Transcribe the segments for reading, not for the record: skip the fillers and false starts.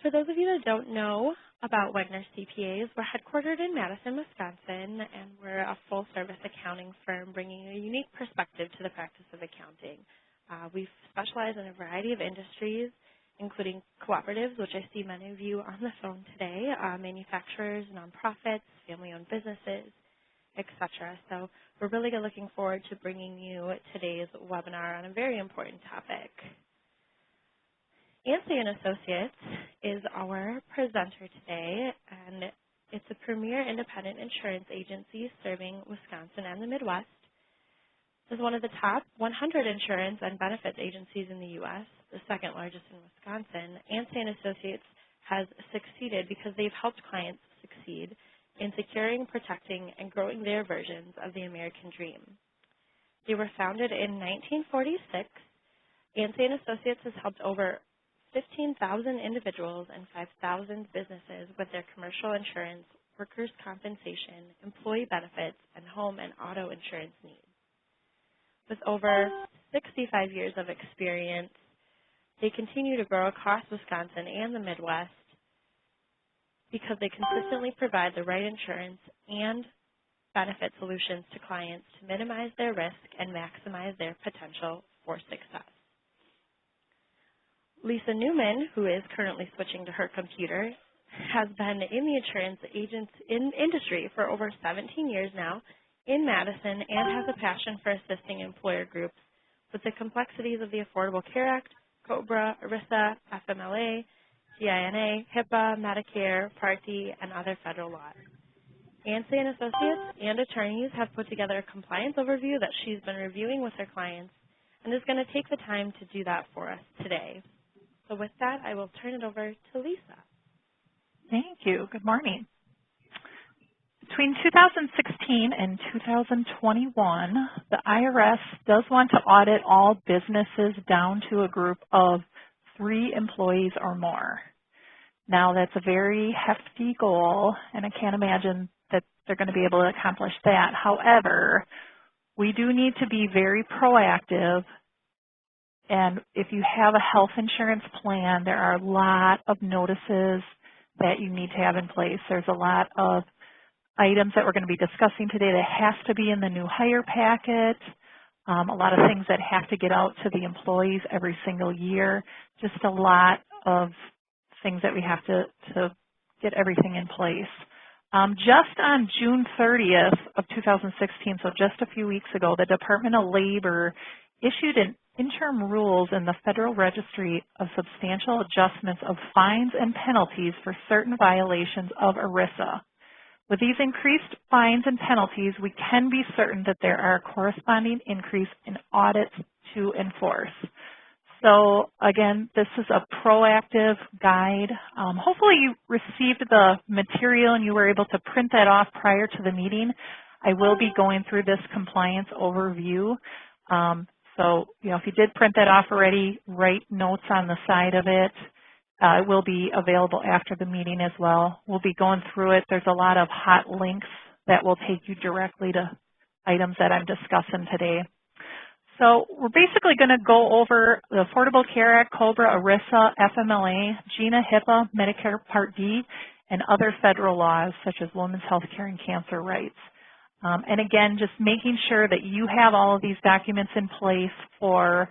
For those of you that don't know about Wegner CPAs, we're headquartered in Madison, Wisconsin, and we're a full-service accounting firm bringing a unique perspective to the practice of accounting. We specialize in a variety of industries, including cooperatives, which I see many of you on the phone today, manufacturers, nonprofits, family-owned businesses, etc. So we're really looking forward to bringing you today's webinar on a very important topic. LeeAnn Associates is our presenter today, and it's a premier independent insurance agency serving Wisconsin and the Midwest. This is one of the top 100 insurance and benefits agencies in the U.S., the second largest in Wisconsin. LeeAnn Associates has succeeded because they've helped clients succeed in securing, protecting, and growing their versions of the American dream. They were founded in 1946. LeeAnn Associates has helped over 15,000 individuals and 5,000 businesses with their commercial insurance, workers' compensation, employee benefits, and home and auto insurance needs. With over 65 years of experience, they continue to grow across Wisconsin and the Midwest because they consistently provide the right insurance and benefit solutions to clients to minimize their risk and maximize their potential for success. Lisa Newman, who is currently switching to her computer, has been in the insurance industry for over 17 years now in Madison and has a passion for assisting employer groups with the complexities of the Affordable Care Act, Cobra, ERISA, FMLA, CINA, HIPAA, Medicare, Part D, and other federal laws. LeeAnn Associates and attorneys have put together a compliance overview that she's been reviewing with her clients and is going to take the time to do that for us today. So with that, I will turn it over to Lisa. Thank you. Good morning. Between 2016 and 2021, the IRS does want to audit all businesses down to a group of 3 employees or more. Now, that's a very hefty goal, and I can't imagine that they're going to be able to accomplish that. However, we do need to be very proactive. And if you have a health insurance plan, there are a lot of notices that you need to have in place. There's a lot of items that we're going to be discussing today that have to be in the new hire packet, a lot of things that have to get out to the employees every single year, just a lot of things that we have to get everything in place. Just on June 30th of 2016, so just a few weeks ago, the Department of Labor issued an interim rules in the Federal Registry of substantial adjustments of fines and penalties for certain violations of ERISA. With these increased fines and penalties, we can be certain that there are a corresponding increase in audits to enforce. So again, this is a proactive guide. Hopefully you received the material and you were able to print that off prior to the meeting. I will be going through this compliance overview. So, if you did print that off already, write notes on the side of it. It will be available after the meeting as well. We'll be going through it. There's a lot of hot links that will take you directly to items that I'm discussing today. So we're basically going to go over the Affordable Care Act, Cobra, ERISA, FMLA, GINA, HIPAA, Medicare Part D, and other federal laws such as women's health care and cancer rights. And again, just making sure that you have all of these documents in place for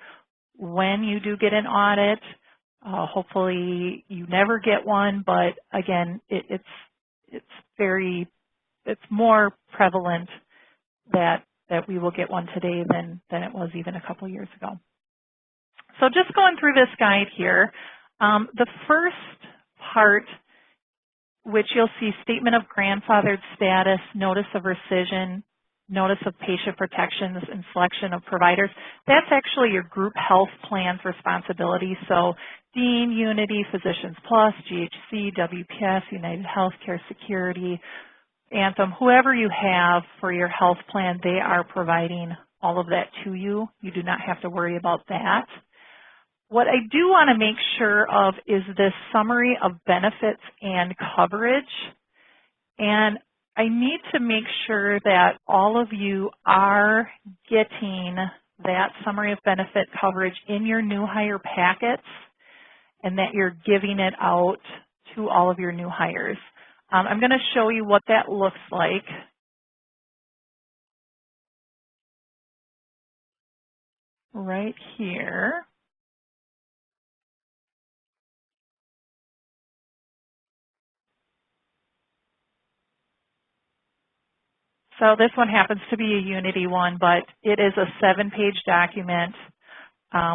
when you do get an audit. Hopefully you never get one, but again, it's more prevalent that we will get one today than it was even a couple years ago. So just going through this guide here, the first part, which you'll see statement of grandfathered status, notice of rescission, notice of patient protections, and selection of providers. That's actually your group health plan's responsibility. So Dean, Unity, Physicians Plus, GHC, WPS, United Healthcare Security, Anthem, whoever you have for your health plan, they are providing all of that to you. You do not have to worry about that. What I do want to make sure of is this summary of benefits and coverage. And I need to make sure that all of you are getting that summary of benefit coverage in your new hire packets. and that you're giving it out to all of your new hires. I'm going to show you what that looks like right here. So this one happens to be a Unity one, but it is a 7-page document.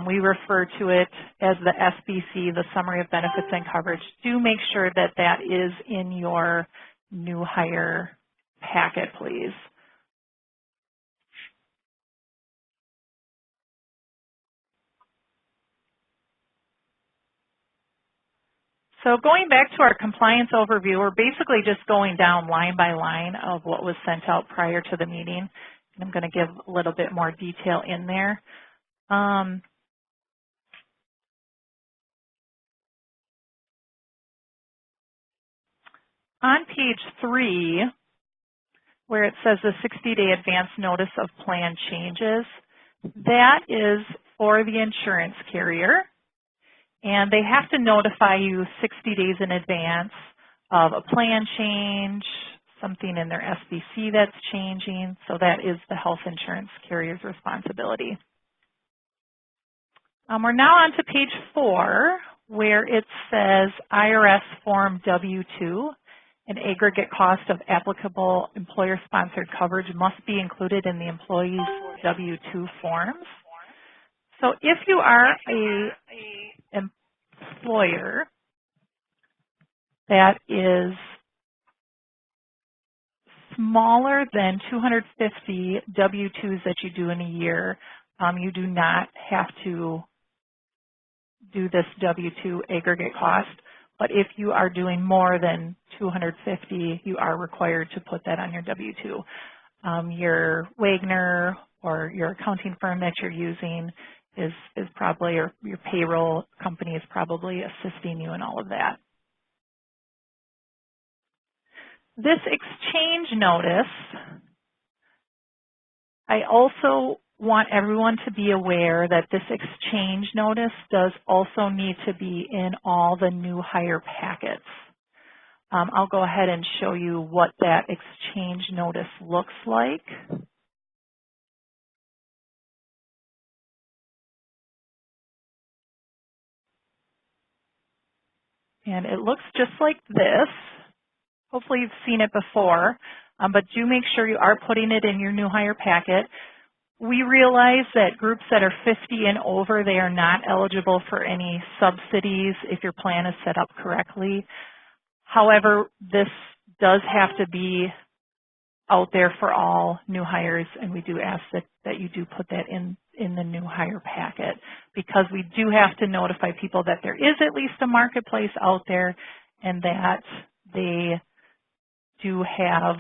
We refer to it as the SBC, the Summary of Benefits and Coverage. Do make sure that that is in your new hire packet, please. So going back to our compliance overview, we're basically just going down line by line of what was sent out prior to the meeting. And I'm going to give a little bit more detail in there. On page 3, where it says the 60-day advance notice of plan changes, that is for the insurance carrier, and they have to notify you 60 days in advance of a plan change, something in their SBC that's changing, so that is the health insurance carrier's responsibility. We're now on to page 4, where it says IRS Form W2. An aggregate cost of applicable employer-sponsored coverage must be included in the employee's W-2 forms. So if you are an employer that is smaller than 250 W-2s that you do in a year, you do not have to do this W-2 aggregate cost. But if you are doing more than 250, you are required to put that on your W-2. Your Wagner or your accounting firm that you're using is probably, or your payroll company is probably assisting you in all of that. This exchange notice, I also want everyone to be aware that this exchange notice does also need to be in all the new hire packets. I'll go ahead and show you what that exchange notice looks like. And it looks just like this. Hopefully you've seen it before, but do make sure you are putting it in your new hire packet. We realize that groups that are 50 and over, they are not eligible for any subsidies if your plan is set up correctly. However, this does have to be out there for all new hires, and we do ask that you do put that in the new hire packet, because we do have to notify people that there is at least a marketplace out there and that they do have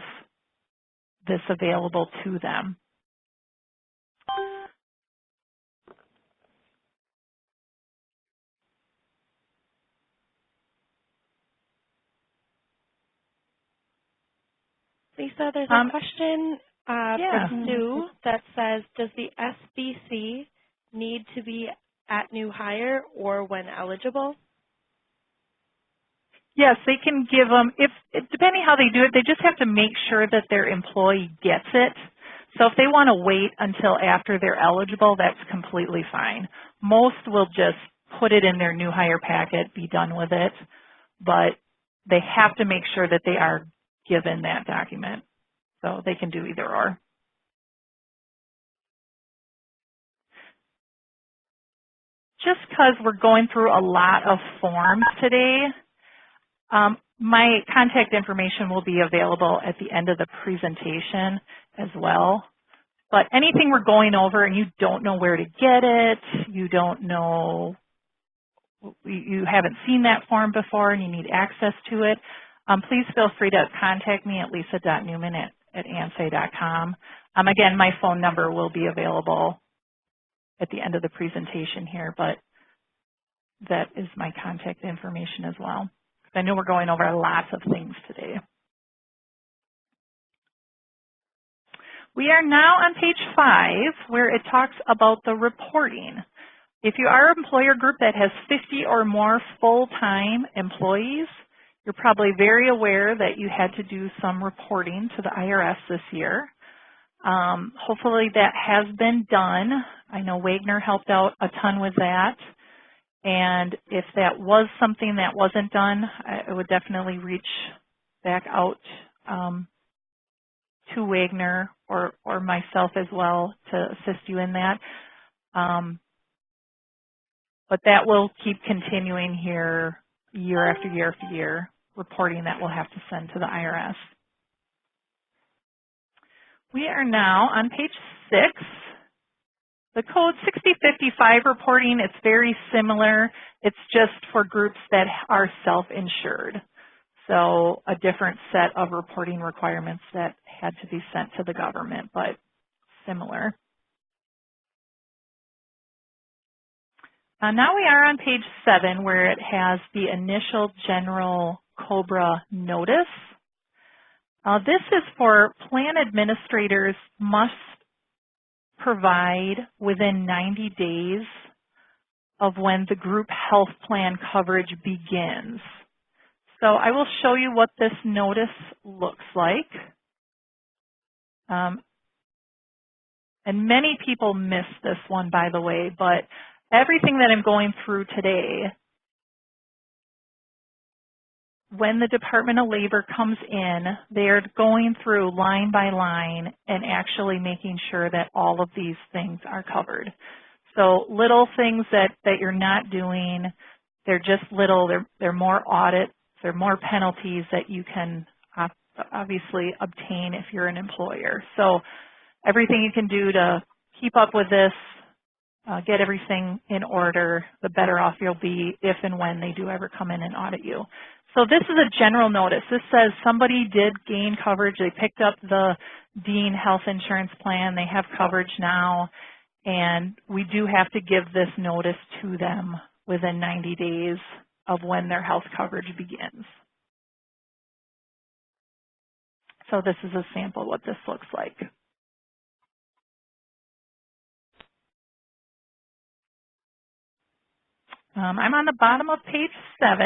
this available to them. Lisa, there's a question Yeah. from Sue that says, does the SBC need to be at new hire or when eligible? Yes, they can give them, depending how they do it, they just have to make sure that their employee gets it. So if they want to wait until after they're eligible, that's completely fine. Most will just put it in their new hire packet, be done with it, but they have to make sure that they are given that document. So they can do either or. Just because we're going through a lot of forms today, my contact information will be available at the end of the presentation as well. But anything we're going over and you don't know where to get it, you don't know, you haven't seen that form before and you need access to it, please feel free to contact me at lisa.newman@ansay.com. Again, my phone number will be available at the end of the presentation here, but that is my contact information as well. I know we're going over lots of things today. We are now on page 5, where it talks about the reporting. If you are an employer group that has 50 or more full-time employees, you're probably very aware that you had to do some reporting to the IRS this year. Hopefully that has been done. I know Wagner helped out a ton with that. And if that was something that wasn't done, I would definitely reach back out to Wagner or myself as well to assist you in that. But that will keep continuing here year after year after year, reporting that we'll have to send to the IRS. We are now on page 6. The code 6055 reporting, it's very similar. It's just for groups that are self-insured. So a different set of reporting requirements that had to be sent to the government, but similar. Now we are on page 7 where it has the initial general Cobra Notice. This is for plan administrators must provide within 90 days of when the group health plan coverage begins. So I will show you what this notice looks like. And many people miss this one, by the way, but everything that I'm going through today, when the Department of Labor comes in, they're going through line by line and actually making sure that all of these things are covered. So little things that you're not doing, they're just little, they're more audits, they're more penalties that you can obviously obtain if you're an employer. So everything you can do to keep up with this, get everything in order, the better off you'll be if and when they do ever come in and audit you. So this is a general notice. This says somebody did gain coverage. They picked up the Dean Health Insurance Plan. They have coverage now, and we do have to give this notice to them within 90 days of when their health coverage begins. So this is a sample of what this looks like. I'm on the bottom of page 7.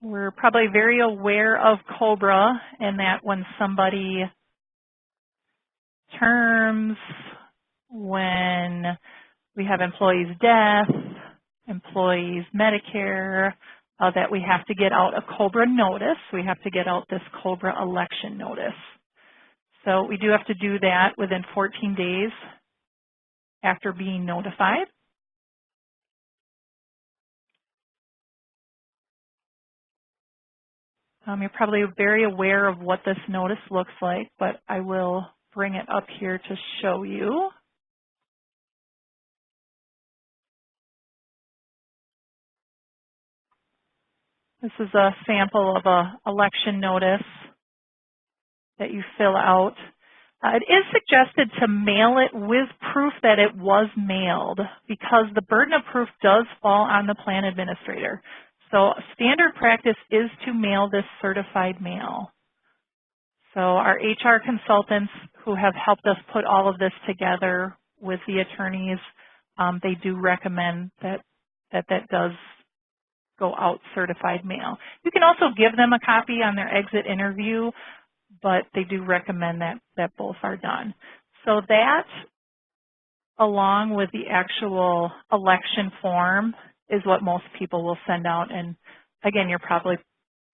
We're probably very aware of Cobra and that when somebody terms, when we have employees' death, employees' Medicare, that we have to get out a Cobra notice. We have to get out this Cobra election notice. So we do have to do that within 14 days after being notified. You're probably very aware of what this notice looks like, but I will bring it up here to show you. This is a sample of an election notice that you fill out. It is suggested to mail it with proof that it was mailed because the burden of proof does fall on the plan administrator. So standard practice is to mail this certified mail. So our HR consultants who have helped us put all of this together with the attorneys, they do recommend that does go out certified mail. You can also give them a copy on their exit interview, but they do recommend that both are done. So that, along with the actual election form, is what most people will send out. And again, you're probably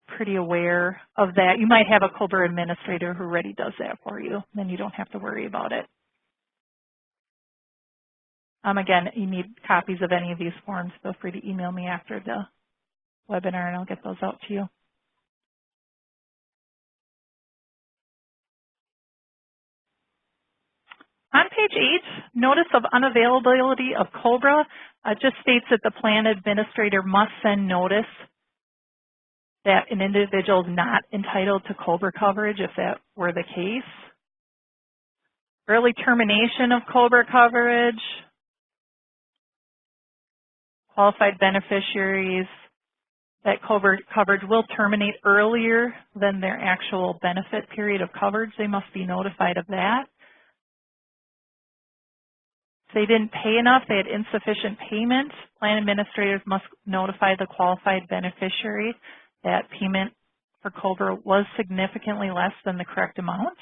pretty aware of that. You might have a Cobra administrator who already does that for you. Then you don't have to worry about it. Again, you need copies of any of these forms. Feel free to email me after the webinar and I'll get those out to you. On page 8, notice of unavailability of Cobra just states that the plan administrator must send notice that an individual is not entitled to Cobra coverage if that were the case. Early termination of Cobra coverage, qualified beneficiaries, that Cobra coverage will terminate earlier than their actual benefit period of coverage. They must be notified of that. If they didn't pay enough, they had insufficient payment, plan administrators must notify the qualified beneficiary that payment for Cobra was significantly less than the correct amount.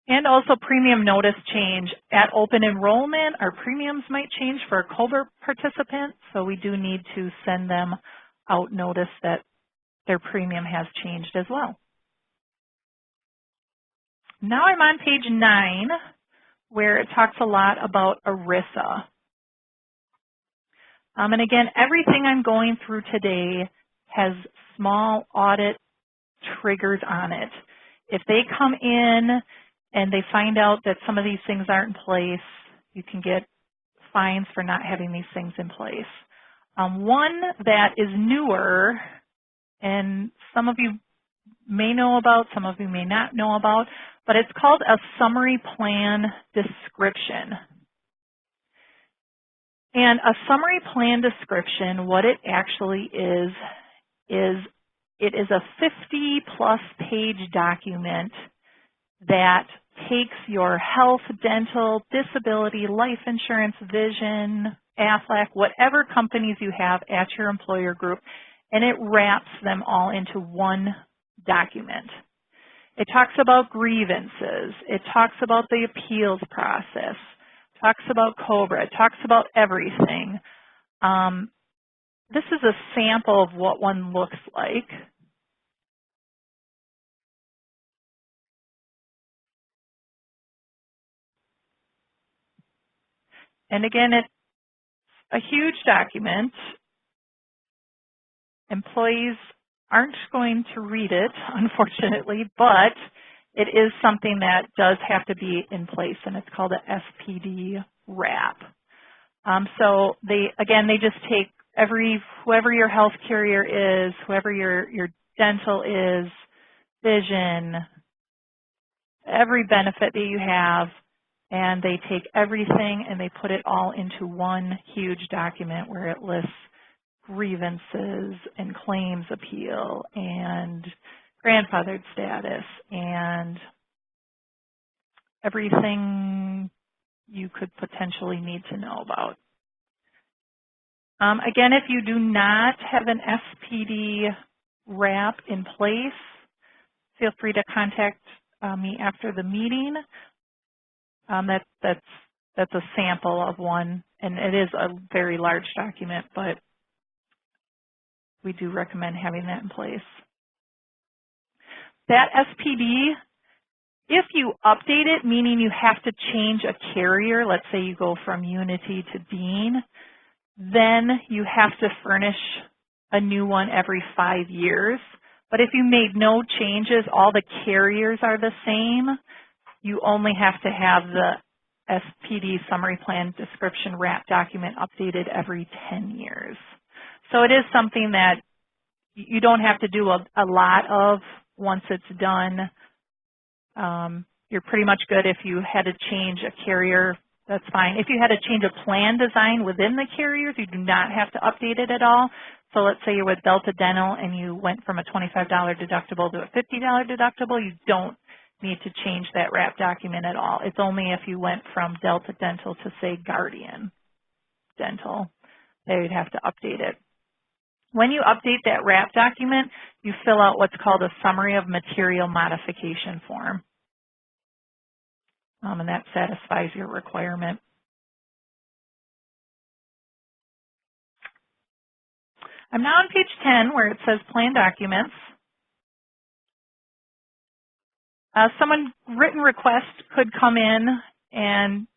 And also premium notice change. At open enrollment, our premiums might change for a Cobra participant, so we do need to send them out notice that their premium has changed as well. Now I'm on page 9, where it talks a lot about ERISA. And again, everything I'm going through today has small audit triggers on it. If they come in and they find out that some of these things aren't in place, you can get fines for not having these things in place. One that is newer, and some of you may know about, some of you may not know about, but it's called a summary plan description. And a summary plan description, what it actually is it is a 50-plus page document that takes your health, dental, disability, life insurance, vision, AFLAC, whatever companies you have at your employer group, and it wraps them all into one document. It talks about grievances. It talks about the appeals process. It talks about Cobra. It talks about everything. This is a sample of what one looks like. And again, it's a huge document. Employees aren't going to read it, unfortunately, but it is something that does have to be in place, and it's called a SPD wrap. So they just take whoever your health carrier is, whoever your dental is, vision, every benefit that you have, and they take everything and they put it all into one huge document where it lists grievances and claims appeal and grandfathered status and everything you could potentially need to know about. Again, if you do not have an SPD wrap in place, feel free to contact me after the meeting. That's a sample of one, and it is a very large document, but we do recommend having that in place. That SPD, if you update it, meaning you have to change a carrier, let's say you go from Unity to Dean, then you have to furnish a new one every 5 years. But if you made no changes, all the carriers are the same, you only have to have the SPD summary plan description wrap document updated every 10 years. So it is something that you don't have to do a lot of once it's done. You're pretty much good. If you had to change a carrier, that's fine. If you had to change a plan design within the carriers, you do not have to update it at all. So let's say you're with Delta Dental and you went from a $25 deductible to a $50 deductible, you don't need to change that wrap document at all. It's only if you went from Delta Dental to, say, Guardian Dental, that you'd have to update it. When you update that wrap document, you fill out what's called a summary of material modification form. And that satisfies your requirement. I'm now on page 10 where it says plan documents. Someone written request could come in and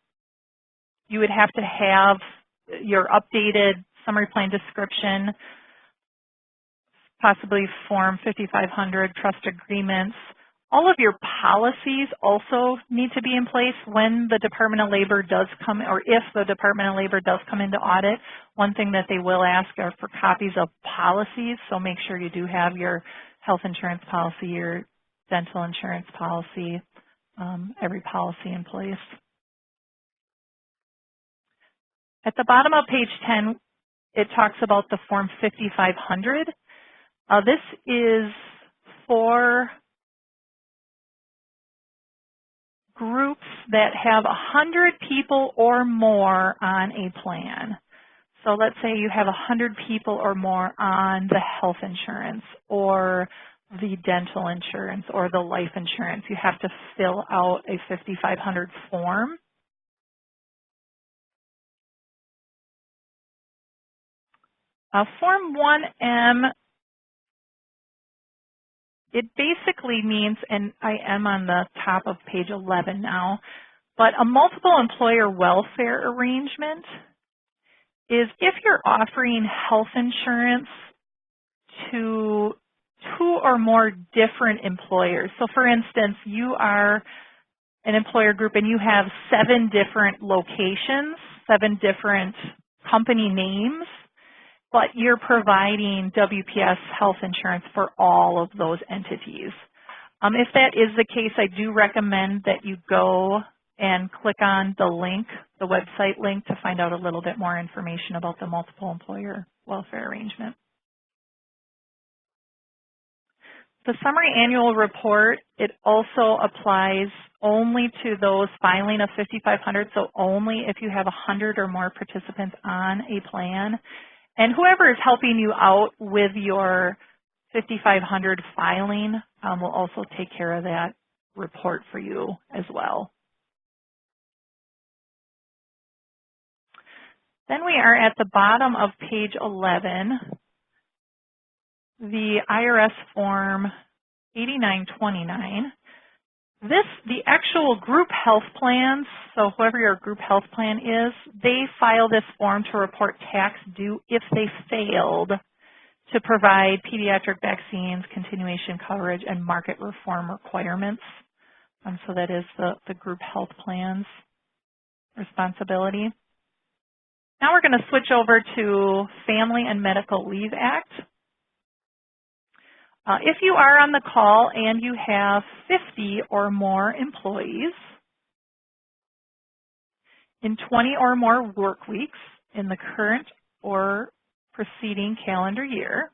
you would have to have your updated summary plan description, possibly Form 5500, trust agreements. All of your policies also need to be in place when the Department of Labor does come, or if the Department of Labor does come into audit. One thing that they will ask are for copies of policies, so make sure you do have your health insurance policy, your dental insurance policy, every policy in place. At the bottom of page 10, it talks about the Form 5500. This is for groups that have 100 people or more on a plan. So let's say you have 100 people or more on the health insurance or the dental insurance or the life insurance. You have to fill out a 5500 form. Form 1M, it basically means, and I am on the top of page 11 now, but a multiple employer welfare arrangement is if you're offering health insurance to 2 or more different employers. So for instance, you are an employer group and you have 7 different locations, 7 different company names, but you're providing WPS health insurance for all of those entities. If that is the case, I do recommend that you go and click on the link, the website link, to find out a little bit more information about the multiple employer welfare arrangement. The summary annual report, it also applies only to those filing of 5500, so only if you have 100 or more participants on a plan. And whoever is helping you out with your 5500 filing will also take care of that report for you as well. Then we are at the bottom of page 11, the IRS Form 8929. The actual group health plans, so whoever your group health plan is, they file this form to report tax due if they failed to provide pediatric vaccines, continuation coverage, and market reform requirements. So that is the group health plan's responsibility. Now we're going to switch over to Family and Medical Leave Act. If you are on the call and you have 50 or more employees in 20 or more work weeks in the current or preceding calendar year,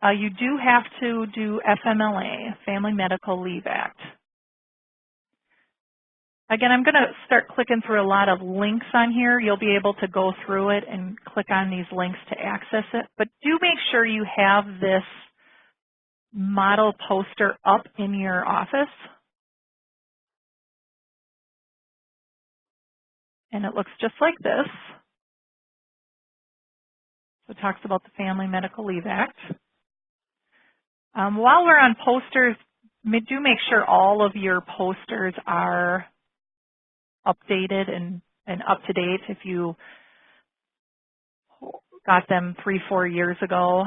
you do have to do FMLA, Family Medical Leave Act. Again, I'm going to start clicking through a lot of links on here. You'll be able to go through it and click on these links to access it. But do make sure you have this model poster up in your office. And it looks just like this. So it talks about the Family Medical Leave Act. While we're on posters, do make sure all of your posters are updated and up to date. If you got them 3-4 years ago,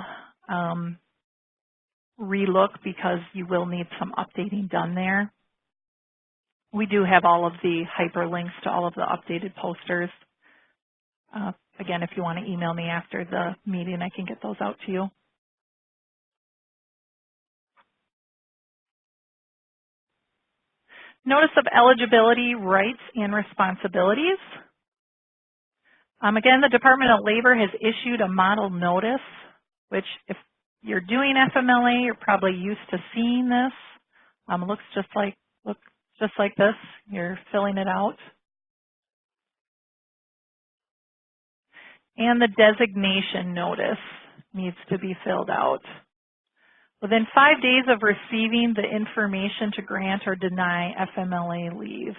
relook because you will need some updating done there. We do have all of the hyperlinks to all of the updated posters. Again, if you want to email me after the meeting, I can get those out to you. Notice of eligibility, rights, and responsibilities. Again, the Department of Labor has issued a model notice, which if you're doing FMLA, you're probably used to seeing this. It looks just like this. You're filling it out. And the designation notice needs to be filled out. Within 5 days of receiving the information to grant or deny FMLA leave.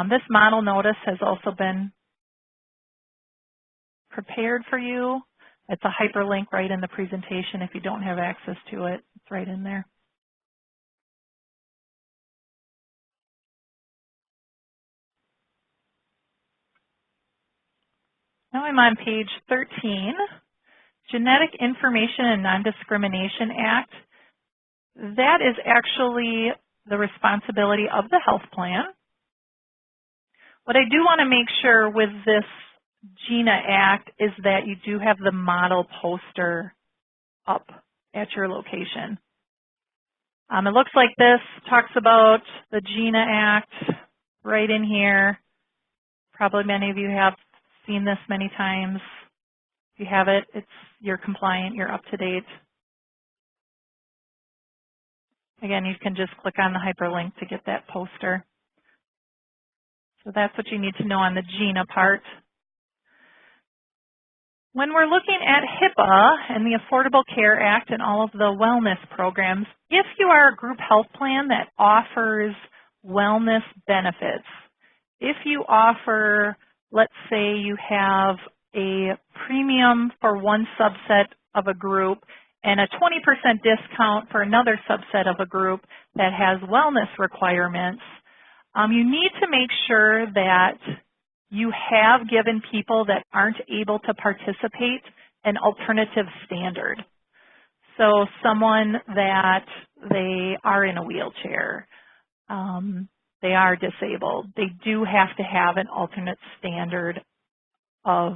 This model notice has also been prepared for you. It's a hyperlink right in the presentation. If you don't have access to it, it's right in there. Now I'm on page 13. Genetic Information and Non-Discrimination Act. That is actually the responsibility of the health plan. What I do want to make sure with this GINA Act is that you do have the model poster up at your location. It looks like this, talks about the GINA Act right in here. Probably many of you have seen this many times. If you have it, you're compliant, you're up to date. Again, you can just click on the hyperlink to get that poster. So that's what you need to know on the GINA part. When we're looking at HIPAA and the Affordable Care Act and all of the wellness programs, if you are a group health plan that offers wellness benefits, if you offer, let's say you have a premium for one subset of a group and a 20% discount for another subset of a group that has wellness requirements, you need to make sure that you have given people that aren't able to participate an alternative standard. So someone that they are in a wheelchair, they are disabled, they do have to have an alternate standard of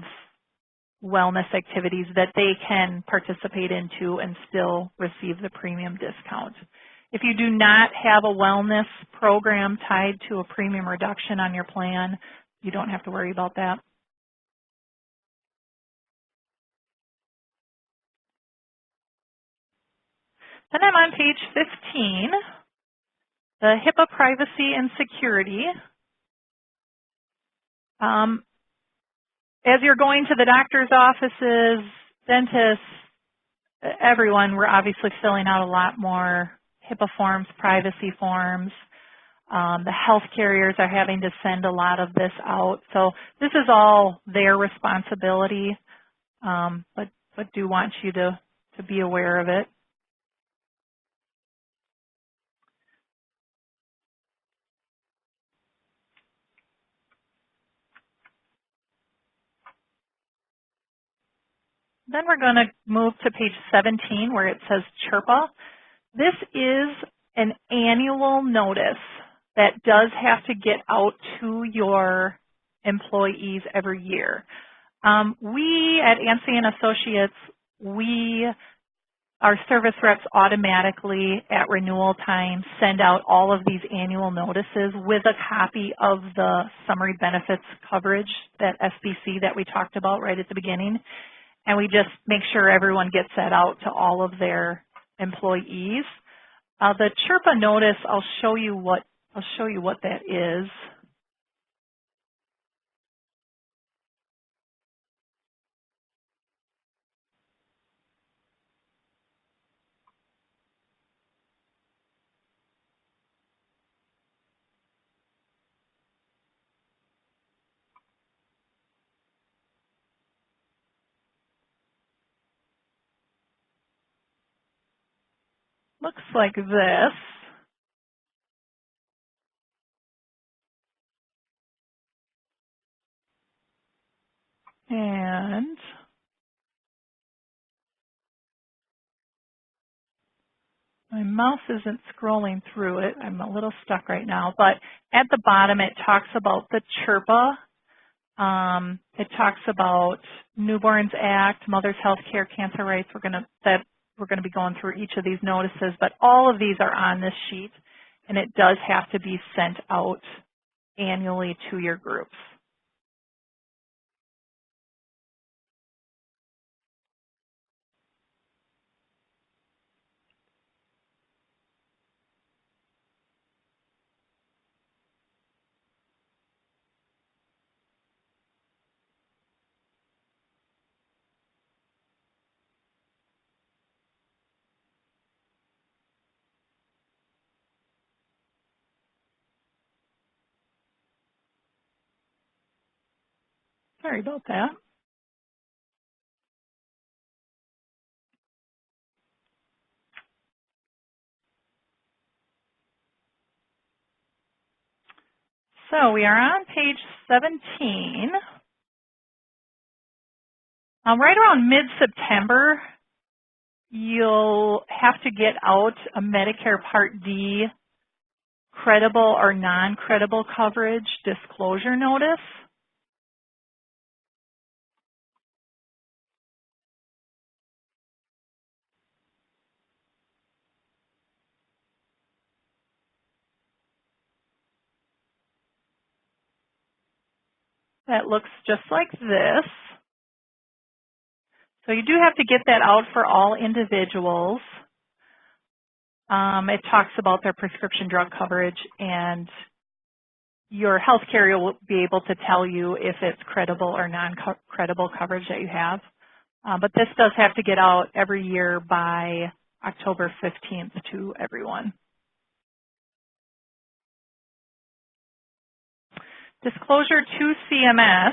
wellness activities that they can participate into and still receive the premium discount. If you do not have a wellness program tied to a premium reduction on your plan, you don't have to worry about that. Then I'm on page 15, the HIPAA privacy and security. As you're going to the doctor's offices, dentists, everyone, we're obviously filling out a lot more HIPAA forms, privacy forms. The health carriers are having to send a lot of this out. So this is all their responsibility, but do want you to be aware of it. Then we're going to move to page 17 where it says CHRPA. This is an annual notice that does have to get out to your employees every year. We at LeeAnn Associates, our service reps automatically at renewal time send out all of these annual notices with a copy of the summary benefits coverage, that SBC that we talked about right at the beginning. And we just make sure everyone gets that out to all of their employees. The CHRPA notice, I'll show you what that is. Looks like this. And my mouse isn't scrolling through it. I'm a little stuck right now. But at the bottom, it talks about the CHRPA. It talks about Newborns Act, Mother's Health Care, Cancer Rights. We're going to be going through each of these notices, but all of these are on this sheet, and it does have to be sent out annually to your groups. Sorry about that. So we are on page 17. Right around mid-September, you'll have to get out a Medicare Part D credible or non-credible coverage disclosure notice. That looks just like this. So you do have to get that out for all individuals. It talks about their prescription drug coverage, and your health carrier will be able to tell you if it's credible or non-credible coverage that you have. But this does have to get out every year by October 15th to everyone. Disclosure to CMS.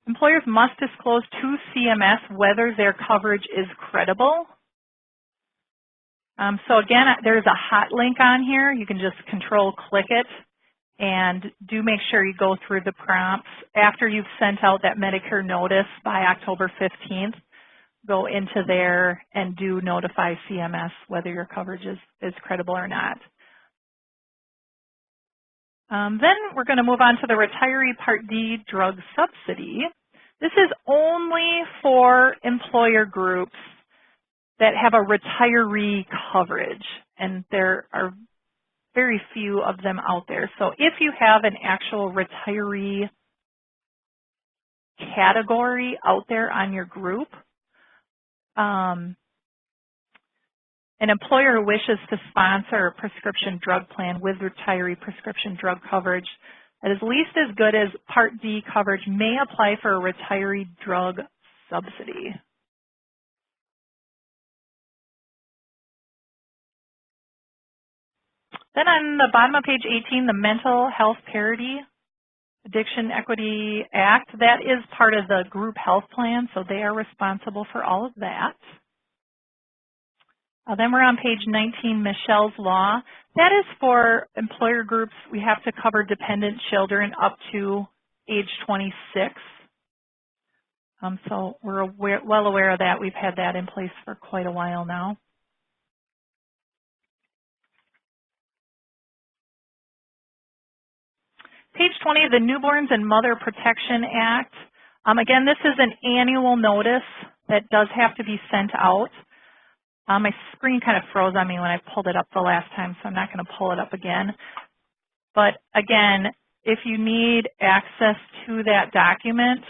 Employers must disclose to CMS whether their coverage is credible. So again, there's a hot link on here. You can just control-click it, and do make sure you go through the prompts. After you've sent out that Medicare notice by October 15th, go into there and do notify CMS whether your coverage is credible or not. Then we're going to move on to the Retiree Part D drug subsidy. This is only for employer groups that have a retiree coverage, and there are very few of them out there. So if you have an actual retiree category out there on your group, an employer who wishes to sponsor a prescription drug plan with retiree prescription drug coverage that is at least as good as Part D coverage may apply for a retiree drug subsidy. Then on the bottom of page 18, the Mental Health Parity Addiction Equity Act, that is part of the group health plan, so they are responsible for all of that. Then we're on page 19, Michelle's Law. That is for employer groups. We have to cover dependent children up to age 26. So we're well aware of that. We've had that in place for quite a while now. Page 20, the Newborns and Mother Protection Act. Again, this is an annual notice that does have to be sent out. My screen kind of froze on me when I pulled it up the last time, so I'm not going to pull it up again. But again, if you need access to that document,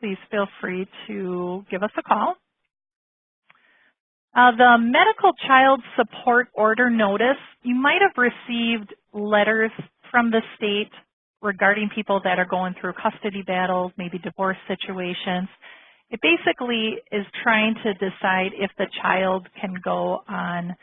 please feel free to give us a call. The Medical Child Support Order Notice, you might have received letters from the state regarding people that are going through custody battles, maybe divorce situations. It basically is trying to decide if the child can go on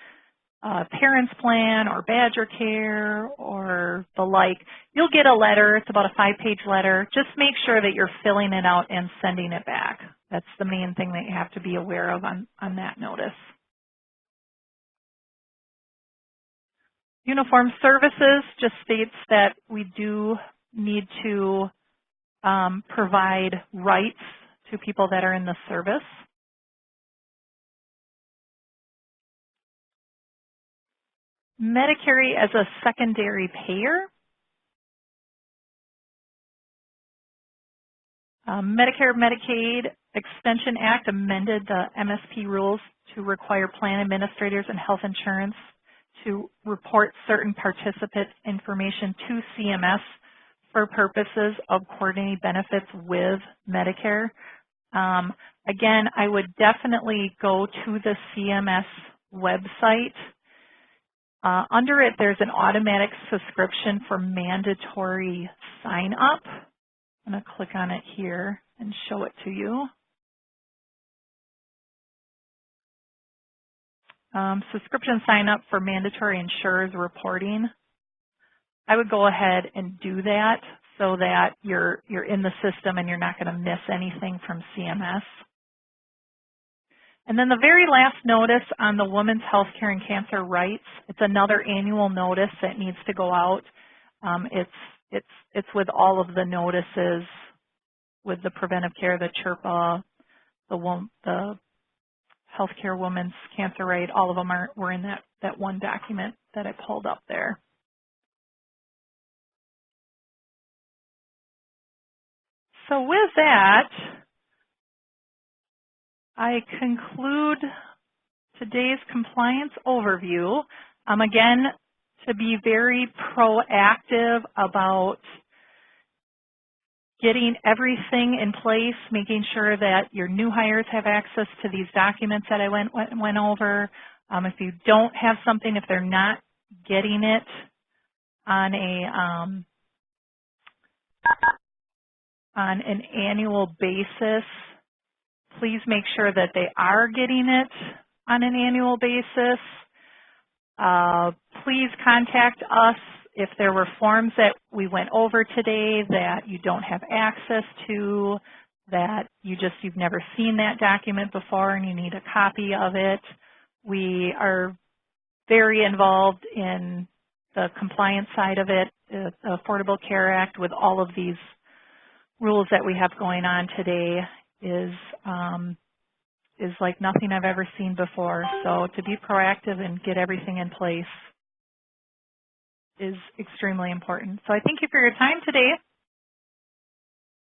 a parent's plan or Badger Care or the like. You'll get a letter. It's about a 5-page letter. Just make sure that you're filling it out and sending it back. That's the main thing that you have to be aware of on that notice. Uniform Services just states that we do need to provide rights to people that are in the service. Medicare as a secondary payer. Medicare-Medicaid Extension Act amended the MSP rules to require plan administrators and health insurance to report certain participant information to CMS for purposes of coordinating benefits with Medicare. Again, I would definitely go to the CMS website. Under it, there's an automatic subscription for mandatory sign-up. I'm going to click on it here and show it to you. Subscription sign-up for mandatory insurers reporting. I would go ahead and do that so that you're in the system and you're not going to miss anything from CMS. And then the very last notice on the Women's Healthcare and Cancer Rights, it's another annual notice that needs to go out. It's with all of the notices, with the preventive care, the CHRPA, the Healthcare Women's Cancer Right, all of them were in that one document that I pulled up there. So with that, I conclude today's compliance overview. Again, to be very proactive about getting everything in place, making sure that your new hires have access to these documents that I went over. If you don't have something, if they're not getting it on an annual basis, please make sure that they are getting it on an annual basis. Please contact us if there were forms that we went over today that you don't have access to, that you've never seen that document before and you need a copy of it. We are very involved in the compliance side of it, the Affordable Care Act, with all of these rules that we have going on today is like nothing I've ever seen before. So to be proactive and get everything in place is extremely important. So I thank you for your time today.